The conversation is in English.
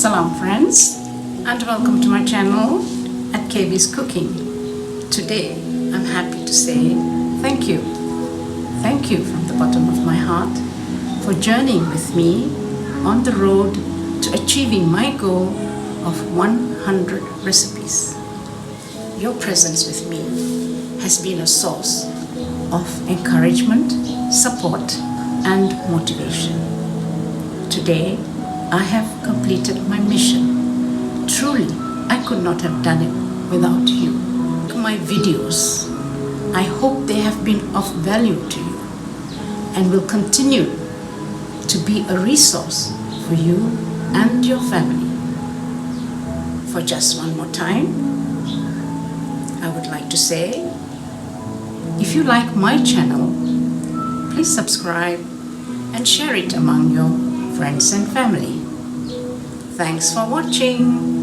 Salam friends, and welcome to my channel at KB's Cooking. Today I'm happy to say thank you. Thank you from the bottom of my heart for journeying with me on the road to achieving my goal of 100 recipes. Your presence with me has been a source of encouragement, support and motivation. Today I have completed my mission. Truly, I could not have done it without you. My videos, I hope they have been of value to you and will continue to be a resource for you and your family. For just one more time, I would like to say, if you like my channel, please subscribe and share it among your friends and family. Thanks for watching.